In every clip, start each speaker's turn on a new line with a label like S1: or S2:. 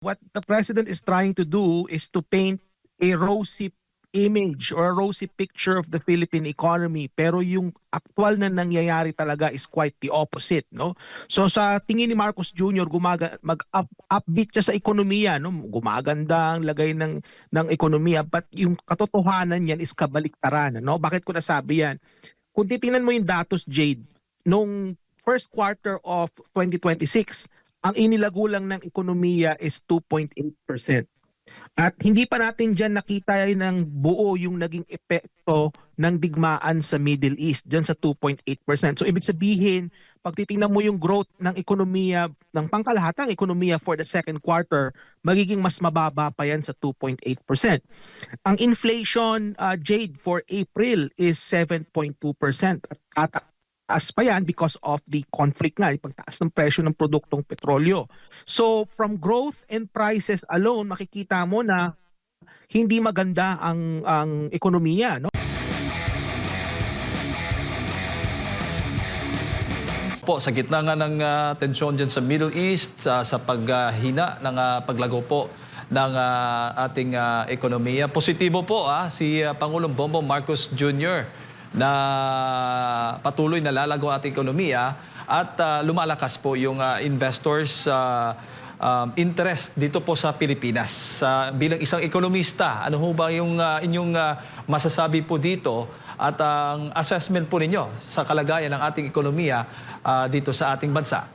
S1: what the president is trying to do is to paint a rosy image or a rosy picture of the Philippine economy, pero yung actual na nangyayari talaga is quite the opposite, no? So sa tingin ni Marcos Jr. Upbeat siya sa ekonomiya, no? Gumaganda ang lagay ng ekonomiya, but yung katotohanan niyan is kabaliktaran, no? Bakit ko nasabi yan? Kung titingnan mo yung datos, Jade, nung first quarter of 2026, ang inilago lang ng ekonomiya is 2.8%. At hindi pa natin dyan nakita ng buo yung naging epekto ng digmaan sa Middle East, dyan sa 2.8%. So ibig sabihin, pag titingnan mo yung growth ng ekonomiya, ng pangkalahatang ekonomiya for the second quarter, magiging mas mababa pa yan sa 2.8%. Ang inflation, Jade, for April is 7.2%. At taas pa yan because of the conflict nga, yung pagtaas ng presyo ng produktong petrolyo. So from growth and prices alone, makikita mo na hindi maganda ang ekonomiya, no?
S2: Po, sa gitna nga ng tensyon dyan sa Middle East, sa paghina ng paglago po ng ating ekonomiya. Positibo po si Pangulong Bongbong Marcos Jr. na patuloy na lalago ang ating ekonomiya at lumalakas po yung investors' interest dito po sa Pilipinas. Bilang isang ekonomista, ano ho ba yung inyong masasabi po dito at ang assessment po ninyo sa kalagayan ng ating ekonomiya dito sa ating bansa?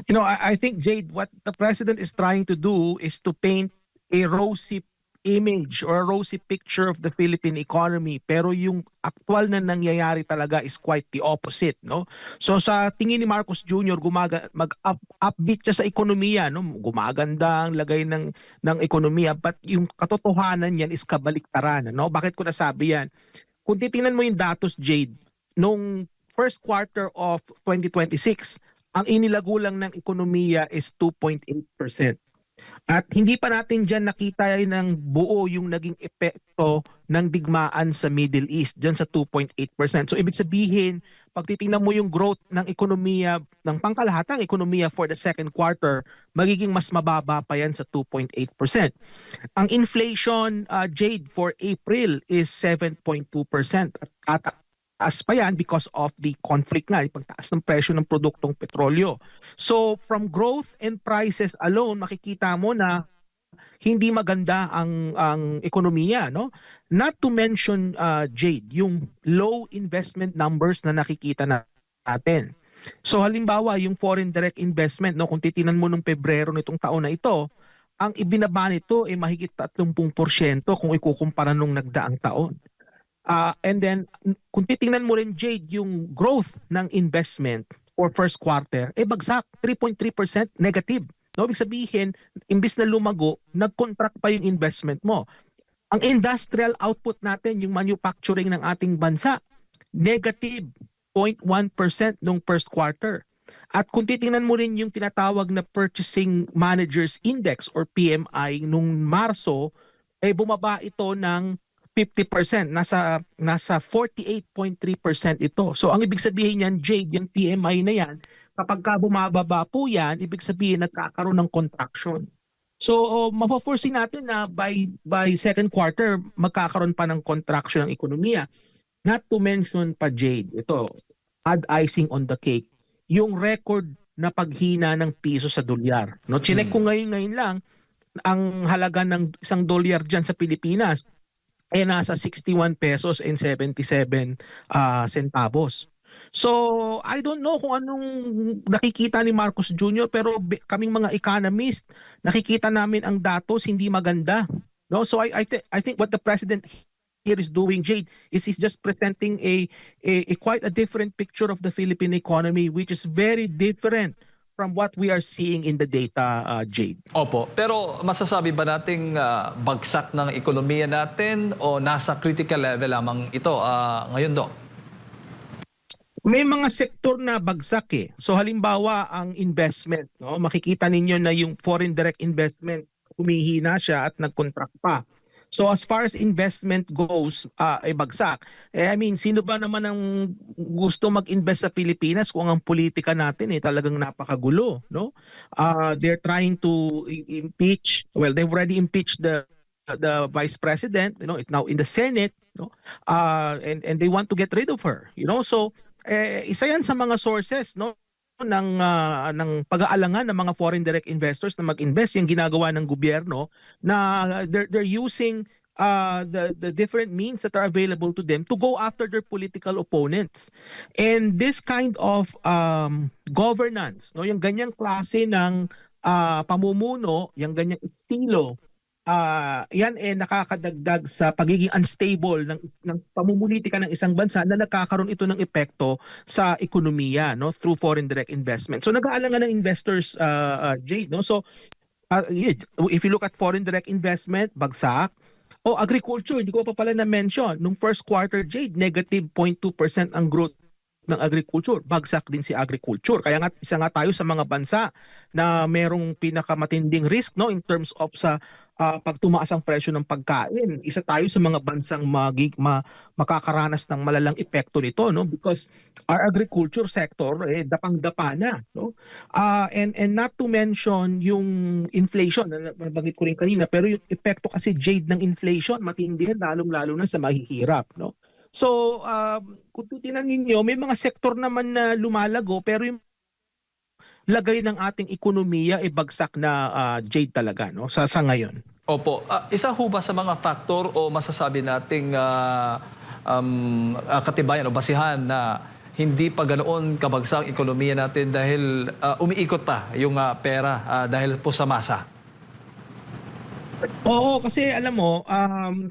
S1: You know, I think, Jade, what the president is trying to do is to paint a rosy image or a rosy picture of the Philippine economy, pero yung actual na nangyayari talaga is quite the opposite, no? So sa tingin ni Marcos Jr. Upbeat siya sa ekonomiya, no? Gumaganda ang lagay ng ekonomiya, but yung katotohanan niyan is kabaliktaran, no? Bakit ko nasabi yan? Kung titingnan mo yung datos, Jade, nung first quarter of 2026, ang inilago lang ng ekonomiya is 2.8%. At hindi pa natin dyan nakita ng buo yung naging epekto ng digmaan sa Middle East, dyan sa 2.8%. So ibig sabihin, pag titingnan mo yung growth ng ekonomiya, ng pangkalahatang ekonomiya for the second quarter, magiging mas mababa pa yan sa 2.8%. Ang inflation, Jade, for April is 7.2%. At taas pa yan because of the conflict nga, yung pagtaas ng presyo ng produktong petrolyo. So from growth and prices alone, makikita mo na hindi maganda ang ekonomiya, no? Not to mention, Jade, yung low investment numbers na nakikita natin. So halimbawa, yung foreign direct investment, no, kung titinan mo nung Pebrero nitong taon na ito, ang ibinaba nito ay mahigit 30% kung ikukumpara nung nagdaang taon. And then, kung titingnan mo rin, Jade, yung growth ng investment for first quarter, bagsak, 3.3% negative. No, ibig sabihin, imbis na lumago, nag-contract pa yung investment mo. Ang industrial output natin, yung manufacturing ng ating bansa, negative 0.1% nung first quarter. At kung titingnan mo rin yung tinatawag na Purchasing Managers Index or PMI nung Marso, bumaba ito ng 50%, nasa 48.3% ito. So ang ibig sabihin niyan, Jade, yung PMI na yan, kapag bumababa po yan, ibig sabihin nagkakaroon ng contraction. So mapo-foresee natin na by second quarter, magkakaroon pa ng contraction ng ekonomiya. Not to mention pa, Jade, ito, add icing on the cake, yung record na paghina ng piso sa dolyar. No, chinek ko ngayon lang, ang halaga ng isang dolyar dyan sa Pilipinas, nasa 61 pesos and 77 centavos. So, I don't know kung anong nakikita ni Marcos Jr. pero kaming mga economist, nakikita namin ang datos hindi maganda. No? So, I think what the president here is doing, Jade, is he's just presenting a quite a different picture of the Philippine economy, which is very different from what we are seeing in the data, Jade.
S2: Opo, pero masasabi ba nating bagsak ng ekonomiya natin o nasa critical level lamang ito ngayon, Dok?
S1: May mga sektor na bagsak eh. So halimbawa ang investment, no? Makikita ninyo na yung foreign direct investment humihina siya at nag-contract pa. So as far as investment goes, ay bagsak. I mean, sino ba naman ang gusto mag-invest sa Pilipinas kung ang politika natin talagang napakagulo, no? They're trying to impeach. Well, they've already impeached the vice president. It's now in the Senate. No, and they want to get rid of her. So isa yan sa mga sources, no, ng pag-aalangan ng mga foreign direct investors na mag-invest, yung ginagawa ng gobyerno na they're using the different means that are available to them to go after their political opponents. And this kind of governance, no, yung ganyang klase ng pamumuno, yung ganyang estilo, yan nakakadagdag sa pagiging unstable ng pamumulitika ng isang bansa na nagkakaroon ito ng epekto sa ekonomiya, no, through foreign direct investment. So nag-aalangan ng investors, Jade, no? So if you look at foreign direct investment, bagsak. Agriculture, hindi ko pa pala na-mention. Nung first quarter, Jade, negative 0.2% ang growth ng agriculture. Bagsak din si agriculture. Kaya nga isa nga tayo sa mga bansa na merong pinakamatinding risk, no, in terms of sa pag tumaas ang presyo ng pagkain. Isa tayo sa mga bansang makakaranas ng malalang epekto nito, no, because our agriculture sector dapang-dapa na, no. And not to mention yung inflation na nabanggit ko rin kanina, pero yung epekto kasi, Jade, ng inflation matindi yan, lalong-lalo na sa mahihirap, no. So, kung titingnan ninyo, may mga sektor naman na lumalago, pero yung lagay ng ating ekonomiya bagsak na, Jade, talaga, no, sa ngayon.
S2: Opo. Isa ho ba sa mga faktor o masasabi nating katibayan o basihan na hindi pa ganoon kabagsak ang ekonomiya natin dahil umiikot pa yung pera dahil po sa masa?
S1: Oo, kasi alam mo,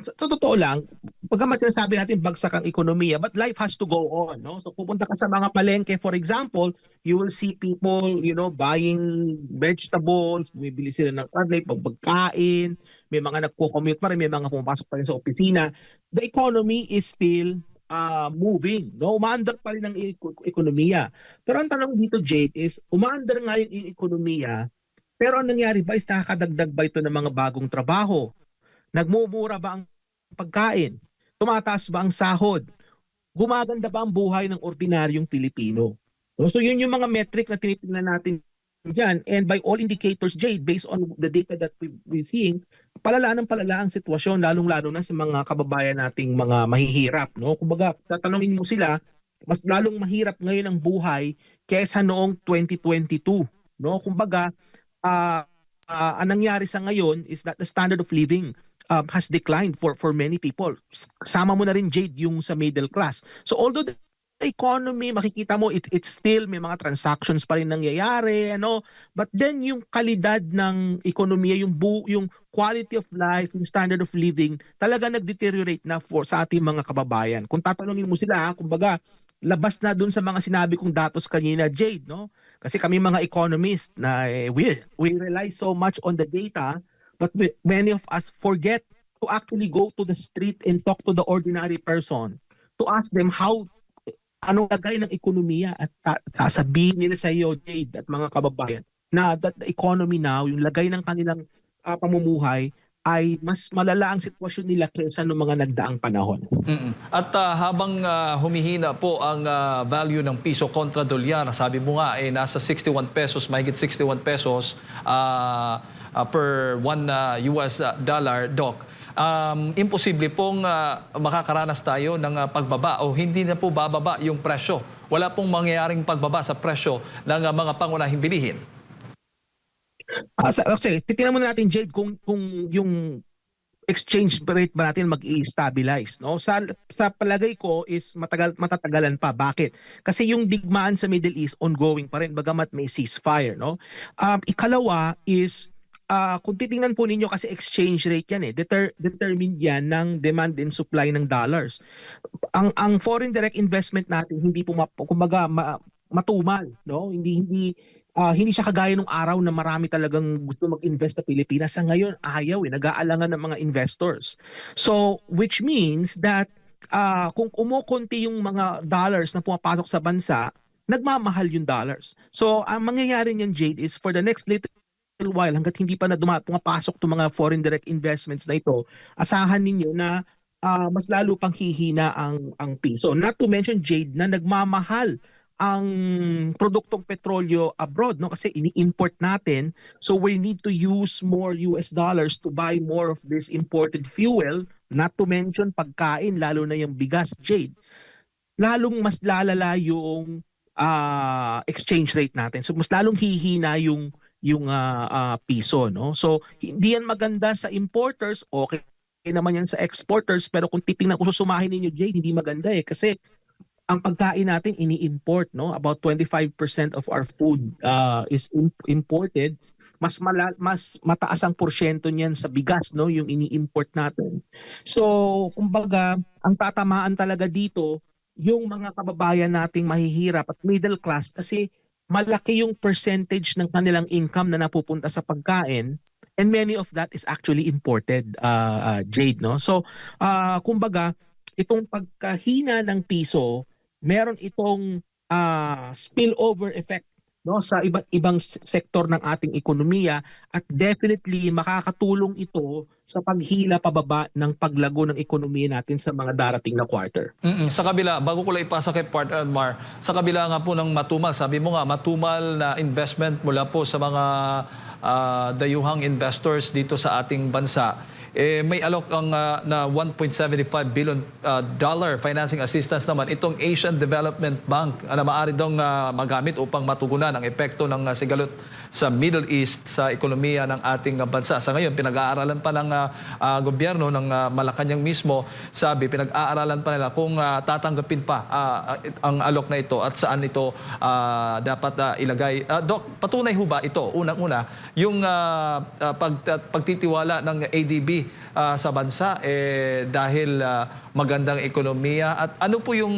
S1: sa totoo lang, pagkamat sinasabi natin bagsak ang ekonomiya, but life has to go on, no? So pupunta ka sa mga palengke, for example, you will see people, buying vegetables, bumibili sila ng karne, pagkain, may mga nagko-commute pa rin, may mga pumapasok pa rin sa opisina. The economy is still moving, no? Umaandar pa rin ang ekonomiya. Pero ang tanong dito, Jade, is umaandar nga yung ekonomiya, pero ang nangyari ba is nakakadagdag ba ito ng mga bagong trabaho? Nagmumura ba ang pagkain? Tumataas ba ang sahod? Gumaganda ba ang buhay ng ordinaryong Pilipino? So yun yung mga metric na tinitingnan natin dyan. And by all indicators, Jade, based on the data that we're seeing, palala ang sitwasyon, lalong-lalo na sa mga kababayan nating mga mahihirap, no? Kumbaga, tatanungin mo sila, mas lalong mahirap ngayon ang buhay kaysa noong 2022, no? Kumbaga, ang nangyari sa ngayon is that the standard of living has declined for many people. Kasama mo na rin, Jade, yung sa middle class. So although the economy, makikita mo, it's still may mga transactions pa rin nangyayari, but then yung kalidad ng ekonomiya, yung quality of life, yung standard of living, talaga nag-deteriorate na sa ating mga kababayan. Kung tatanungin mo sila, kumbaga, labas na dun sa mga sinabi kong datos kanina, Jade, no? Kasi kami mga economists na we rely so much on the data, but many of us forget to actually go to the street and talk to the ordinary person to ask them anong lagay ng ekonomiya, at sasabihin nila sa iyo, Jade, at mga kababayan, na that the economy now, yung lagay ng kanilang pamumuhay, ay mas malala ang sitwasyon nila kaysa noong mga nagdaang panahon.
S2: At habang humihina po ang value ng piso kontra dolyar, sabi mo nga nasa 61 pesos, mahigit 61 pesos per 1 US dollar, Doc. Imposible pong makakaranas tayo ng pagbaba o hindi na po bababa yung presyo. Wala pong mangyayaring pagbaba sa presyo ng mga pangunahing bilihin.
S1: Kasi titingnan muna natin, Jade, kung yung exchange rate ba natin mag-i-stabilize, no? Sa palagay ko is matatagalan pa. Bakit? Kasi yung digmaan sa Middle East ongoing pa rin bagamat may ceasefire, no? Ikalawa is kung titingnan po ninyo, kasi exchange rate yan determined yan ng demand and supply ng dollars. Ang foreign direct investment natin hindi po kumbaga matumal, no? Hindi siya kagaya nung araw na marami talagang gusto mag-invest sa Pilipinas. Sa ngayon, ayaw nag-aalangan ng mga investors. So, which means that kung umukunti yung mga dollars na pumapasok sa bansa, nagmamahal yung dollars. So, ang mangyayari niyan, Jade, is for the next little while, hanggat hindi pa na pumapasok itong mga foreign direct investments na ito, asahan ninyo na mas lalo pang hihina ang piso. Not to mention, Jade, na nagmamahal ang produktong petrolyo abroad, no, kasi ini-import natin, so we need to use more US dollars to buy more of this imported fuel, not to mention pagkain, lalo na yung bigas, Jade. Lalong mas lalala yung exchange rate natin. So mas lalong hihina yung piso, no? So hindi yan maganda sa importers, okay naman yan sa exporters, pero kung titingnan, kung susumahin ninyo, Jade, hindi maganda kasi ang pagkain natin ini-import, no? About 25% of our food is imported. Mas mataas ang porsyento niyan sa bigas, no, yung ini-import natin. So, kumbaga, ang tatamaan talaga dito yung mga kababayan nating mahihirap at middle class, kasi malaki yung percentage ng kanilang income na napupunta sa pagkain, and many of that is actually imported, Jade, no? So, kumbaga, itong pagkahina ng piso, meron itong spillover effect, no, sa iba't ibang sektor ng ating ekonomiya, at definitely makakatulong ito sa paghila pababa ng paglago ng ekonomiya natin sa mga darating na quarter.
S2: Sa kabila, bago ko lang ipasa kay Partner Mar, sa kabila nga po ng matumal, sabi mo nga, matumal na investment mula po sa mga dayuhang investors dito sa ating bansa, may alok ang na $1.75 billion financing assistance naman itong Asian Development Bank na maaari daw magamit upang matugunan ang epekto ng sigalot sa Middle East sa ekonomiya ng ating bansa. Sa ngayon, pinag-aaralan pa ng gobyerno ng Malacanang mismo, sabi, pinag-aaralan pa nila kung tatanggapin pa ang alok na ito at saan ito dapat ilagay. Doc, patunay ho ba ito, unang-una, yung pagtitiwala ng ADB sa bansa dahil magandang ekonomiya, at ano po yung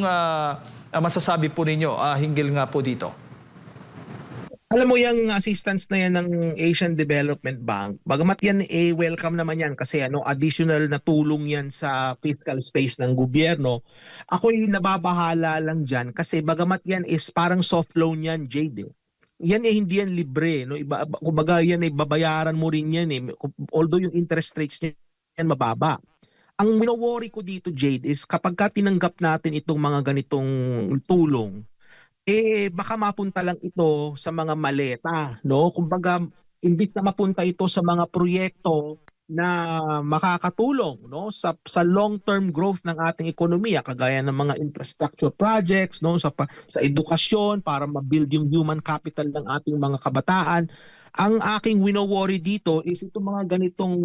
S2: masasabi po ninyo hinggil nga po dito?
S1: Alam mo, yung assistance na yan ng Asian Development Bank, bagamat yan welcome naman yan kasi additional na tulong yan sa fiscal space ng gobyerno, ako'y nababahala lang dyan kasi bagamat yan is parang soft loan yan, Jade. Yan hindi yan libre, no? Kumbaga yan babayaran mo rin yan although yung interest rates niyan mababa. Ang wino-worry ko dito, Jade, is kapag tinanggap natin itong mga ganitong tulong, baka mapunta lang ito sa mga maleta, no? Kumbaga, imbis na mapunta ito sa mga proyekto na makakatulong, no, sa long-term growth ng ating ekonomiya, kagaya ng mga infrastructure projects, no, sa edukasyon para ma-build yung human capital ng ating mga kabataan. Ang aking wino-worry dito is itong mga ganitong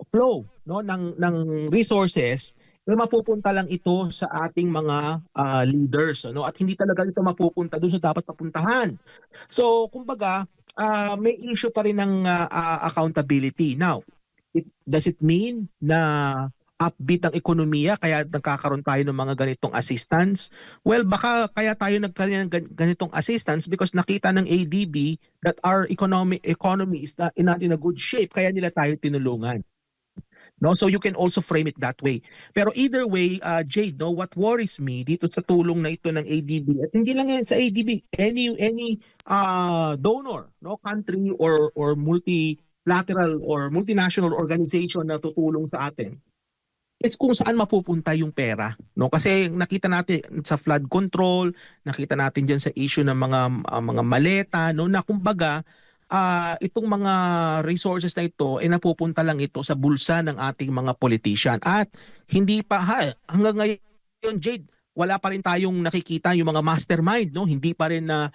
S1: flow, no, ng resources, mapupunta lang ito sa ating mga leaders, no, at hindi talaga ito mapupunta doon sa dapat mapuntahan. So kumbaga, may issue pa rin ng accountability. Now, does it mean na upbeat ang ekonomiya kaya nagkakaroon tayo ng mga ganitong assistance? Well, baka kaya tayo nagkaroon ng ganitong assistance because nakita ng ADB that our economy is not in a good shape, kaya nila tayo tinulungan. No, so you can also frame it that way. Pero either way, Jade, no, what worries me dito sa tulong na ito ng ADB, at hindi lang yan sa ADB, any donor, no, country or multilateral or multinational organization na tutulong sa atin, is kung saan mapupunta yung pera, no? Kasi nakita natin sa flood control, nakita natin diyan sa issue ng mga maleta, no, na kumbaga itong mga resources na ito napupunta lang ito sa bulsa ng ating mga politician, at hindi pa hanggang ngayon, Jade, wala pa rin tayong nakikita yung mga mastermind, no, hindi pa rin na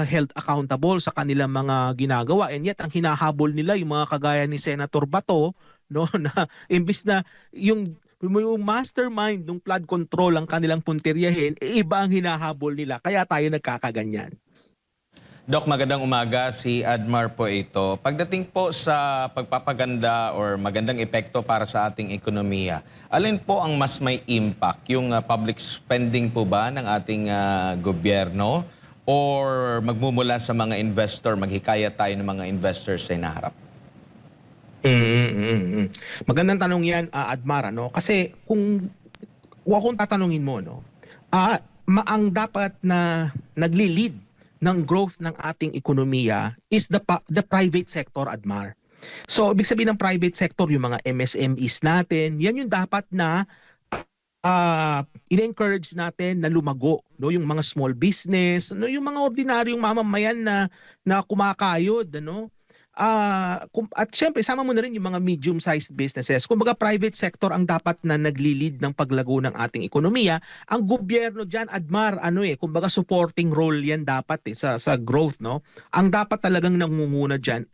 S1: held accountable sa kanilang mga ginagawa, and yet ang hinahabol nila yung mga kagaya ni Senator Bato, no, na imbis na yung mastermind ng flood control ang kanilang puntiryahin, iba ang hinahabol nila, kaya tayo nagkakaganyan.
S3: Doc, magandang umaga. Si Admar po ito. Pagdating po sa pagpapaganda or magandang epekto para sa ating ekonomiya, alin po ang mas may impact? Yung public spending po ba ng ating gobyerno or magmumula sa mga investor, maghikayat tayo ng mga investors sa hinaharap?
S1: Magandang tanong yan, Admar, no? Kasi kung tatanungin mo, no, ang dapat na nagli-lead ng growth ng ating ekonomiya is the private sector, Admar. So, ibig sabihin ng private sector, yung mga MSMEs natin, yan yung dapat na in-encourage natin na lumago, no, yung mga small business, no, yung mga ordinaryong mamamayan na kumakayod, ano. At syempre sama mo na rin yung mga medium-sized businesses. Kumbaga private sector ang dapat na nagli-lead ng paglago ng ating ekonomiya. Ang gobyerno diyan, Admar, kumbaga supporting role yan dapat sa growth, no. Ang dapat talagang nangunguna diyan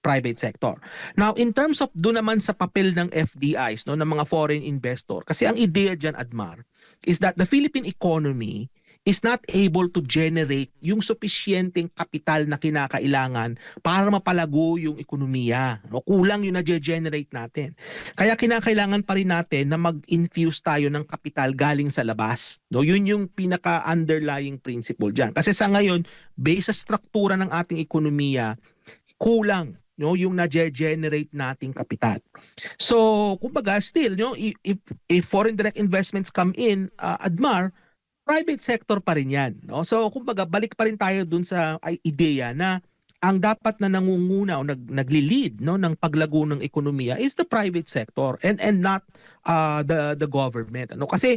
S1: private sector. Now, in terms of do naman sa papel ng FDIs, no, ng mga foreign investor, kasi ang ideya diyan, Admar, is that the Philippine economy is not able to generate yung sufficienteng kapital na kinakailangan para mapalago yung ekonomiya. No, kulang yung na-generate natin. Kaya kinakailangan pa rin natin na mag-infuse tayo ng kapital galing sa labas. No, yun yung pinaka-underlying principle dyan. Kasi sa ngayon, based sa struktura ng ating ekonomiya, kulang, no, yung na-generate nating kapital. So, kumbaga, still, no, if foreign direct investments come in, Admar, private sector pa rin yan, no? So kumbaga balik pa rin tayo dun sa ideya na ang dapat na nangunguna o nagli-lead, no, ng paglago ng ekonomiya is the private sector and not the government, ano? Kasi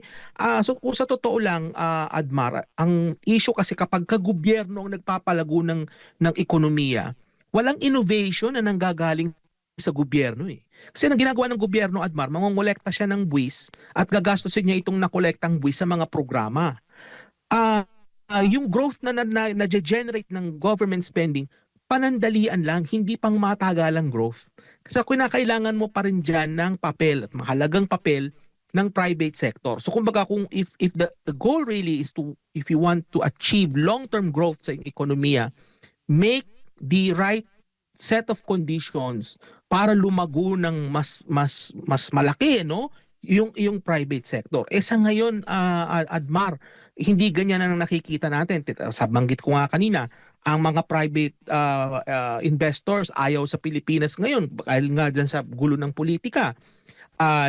S1: so kung sa totoo lang, Admar, ang issue kasi kapag gobyerno ang nagpapalago ng ekonomiya, walang innovation na nanggagaling sa gobyerno eh. Kasi ang ginagawa ng gobyerno, Admar, mangongolekta siya ng buwis at gagastusin niya itong nakolektang buwis sa mga programa. Yung growth na na-generate ng government spending, panandalian lang, hindi pang matagalang growth. Kasi kinakailangan mo pa rin dyan ng papel at mahalagang papel ng private sector. So kumbaga kung if the goal really is to, if you want to achieve long-term growth sa ekonomiya, make the right set of conditions para lumago ng mas malaki, no, yung private sector. Sa ngayon, Admar, hindi ganyan ang nakikita natin. Sa banggit ko nga kanina, ang mga private investors ayaw sa Pilipinas ngayon dahil nga dyan sa gulo ng politika.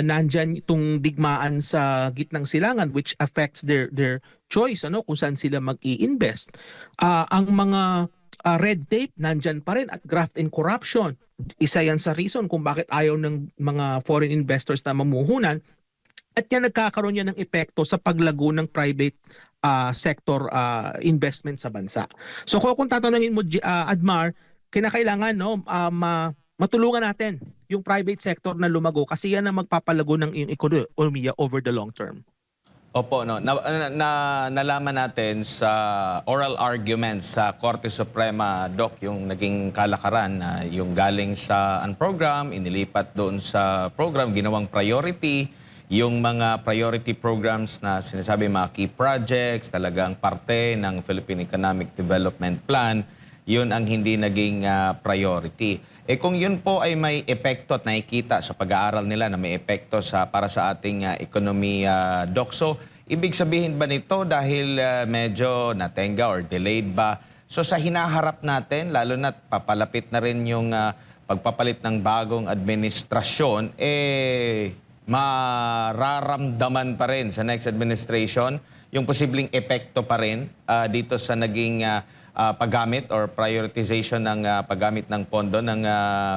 S1: Nandyan itong digmaan sa gitnang silangan which affects their choice, ano, kung saan sila mag-i-invest. Ang mga red tape, nandyan pa rin, at graft and corruption. Isa yan sa reason kung bakit ayaw ng mga foreign investors na mamuhunan. At yan nagkakaroon yan ng epekto sa paglago ng private sector investment sa bansa. So kung tatanungin mo, Admar, kinakailangan, no, matulungan natin yung private sector na lumago kasi yan ang magpapalago ng iyong ekonomiya over the long term.
S3: Opo, no. Nalaman natin sa oral arguments sa Korte Suprema, Doc, yung naging kalakaran na yung galing sa unprogram, inilipat doon sa program, ginawang priority, yung mga priority programs na sinasabi mga key projects, talagang parte ng Philippine Economic Development Plan, yun ang hindi naging priority. Kung yun po ay may epekto at nakikita sa pag-aaral nila na may epekto para sa ating ekonomiya, Doc, so ibig sabihin ba nito dahil medyo natenga or delayed ba? So sa hinaharap natin, lalo na papalapit na rin yung pagpapalit ng bagong administrasyon, mararamdaman pa rin sa next administration yung posibleng epekto pa rin dito sa naging paggamit or prioritization ng paggamit ng pondo ng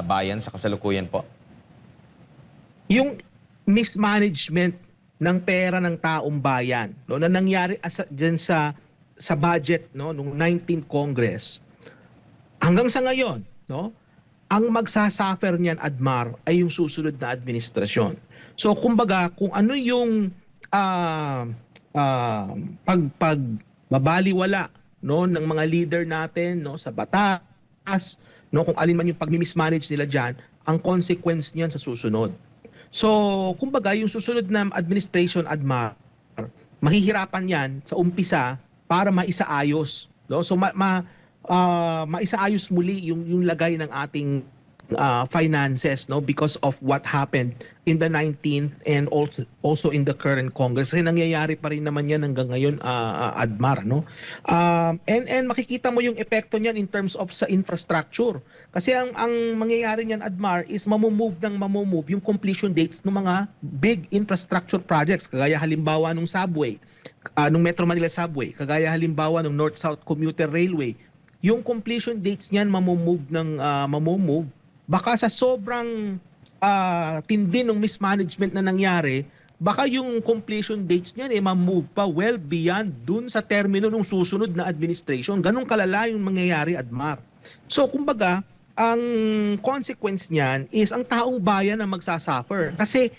S3: bayan sa kasalukuyan po?
S1: Yung mismanagement ng pera ng taong bayan, no, na nangyari diyan sa budget, no, nung 19th Congress hanggang sa ngayon, no, ang magsasuffer niyan, Admar, ay yung susunod na administrasyon. So kumbaga kung ano yung pagbabaliwala, no, ng mga leader natin, no, sa batas, no, kung alin man yung pag-mismanage nila diyan, ang consequence niyan sa susunod. So, kumbaga yung susunod na administration, Admar, mahihirapan 'yan sa umpisa para maisaayos, no? So maisaayos muli yung lagay ng ating finances, no, because of what happened in the 19th and also in the current Congress. Kasi nangyayari pa rin naman yan hanggang ngayon, Admar, no. And makikita mo yung epekto niyan in terms of sa infrastructure. Kasi ang mangyayari niyan, Admar, is mamumove yung completion dates ng mga big infrastructure projects, kagaya halimbawa nung subway, nung Metro Manila Subway, kagaya halimbawa nung North-South Commuter Railway. Yung completion dates niyan mamumove. Baka sa sobrang tindi ng mismanagement na nangyari, baka yung completion dates niyan ma-move pa well beyond dun sa termino ng susunod na administration. Ganun kalala yung mangyayari, Admar. So kumbaga, ang consequence niyan is ang taong bayan ang magsasuffer. Kasi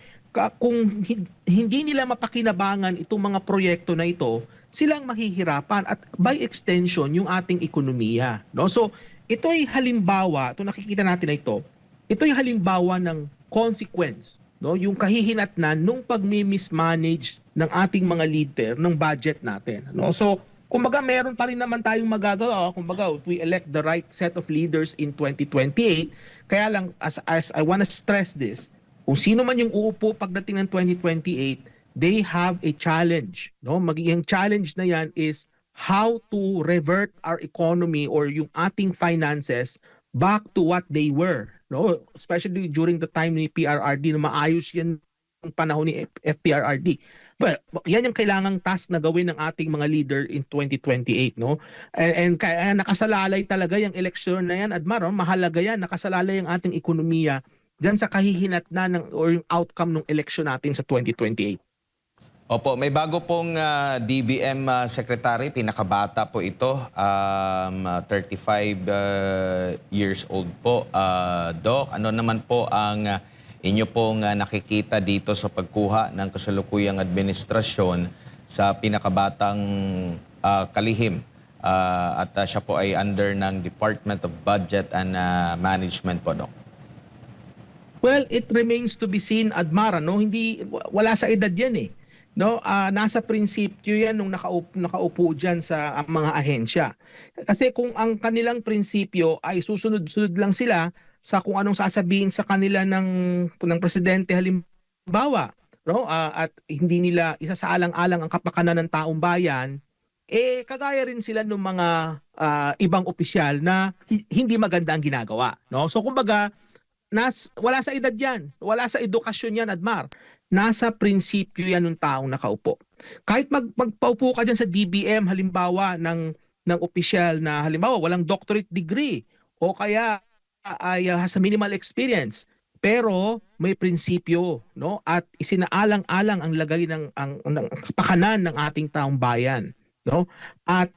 S1: kung hindi nila mapakinabangan itong mga proyekto na ito, silang mahihirapan at by extension yung ating ekonomiya, no? So ito ay halimbawa, ito nakikita natin na ito ay halimbawa ng consequence, no? Yung kahihinatnan nung pagmi-mismanage ng ating mga leader ng budget natin, no? So, kumbaga meron pa rin naman tayong magagawa, kumbaga if we elect the right set of leaders in 2028, kaya lang as I want to stress this, kung sino man yung uupo pagdating ng 2028, they have a challenge, no? Magiging challenge na yan is how to revert our economy or yung ating finances back to what they were, no? Especially during the time ni PRRD na maayos yan ng panahon ni FPRRD. But yan yung kailangang task na gawin ng ating mga leader in 2028, no? And kaya nakasalalay talaga yung eleksyon na yan, Admar, no? Mahalaga yan, nakasalalay ang ating ekonomiya diyan sa kahihinatnan or yung outcome ng eleksyon natin sa 2028.
S3: Opo, may bago pong DBM secretary, pinakabata po ito, 35 years old po. Doc, ano naman po ang inyo pong nakikita dito sa pagkuha ng kasalukuyang administrasyon sa pinakabatang kalihim? At siya po ay under ng Department of Budget and Management po, Doc.
S1: Well, it remains to be seen, Admar, no? Wala sa edad yan eh. No, nasa prinsipyo yan nung nakaupo diyan sa mga ahensya. Kasi kung ang kanilang prinsipyo ay susunod-sunod lang sila sa kung anong sasabihin sa kanila ng presidente halimbawa, no, at hindi nila isasaalang-alang ang kapakanan ng taong bayan, kagaya rin sila ng mga ibang opisyal na hindi maganda ang ginagawa, no? So kumbaga, wala sa edad yan, wala sa edukasyon yan, Admar. Nasa prinsipyo yan ng taong nakaupo. Kahit magpaupo ka dyan sa DBM, halimbawa ng opisyal na halimbawa walang doctorate degree o kaya ay has a minimal experience, pero may prinsipyo, no? At isinaalang-alang ang lagay ng kapakanan ng ating taong bayan, no? At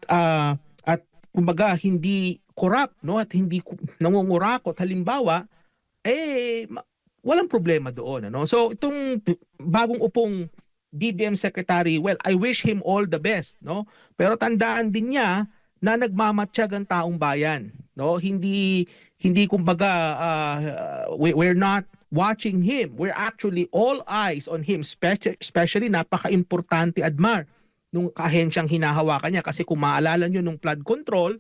S1: kumbaga hindi corrupt, no? At hindi nangungurakot halimbawa, walang problema doon, ano? So itong bagong upong DBM secretary, well, I wish him all the best, no? Pero tandaan din niya na nagmamatsyag ang taong bayan, no? Hindi kumbaga we're not watching him. We're actually all eyes on him, especially napaka-importante, Admar, nung kahensyang hinahawakan niya, kasi kung maalala niyo nung flood control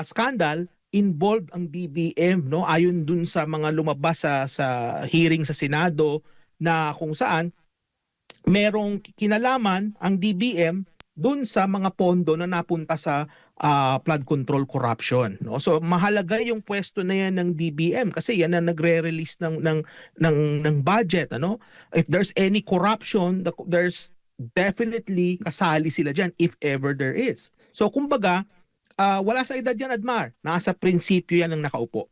S1: scandal, involved ang DBM, no? Ayon dun sa mga lumabas sa hearing sa Senado na kung saan merong kinalaman ang DBM dun sa mga pondo na napunta sa flood control corruption, no? So mahalaga yung pwesto na yan ng DBM kasi yan ang nagre-release ng budget, ano? If there's any corruption, there's definitely kasali sila diyan if ever there is. So kumbaga, wala sa edad yan, Admar. Nasa prinsipyo yan ang nakaupo.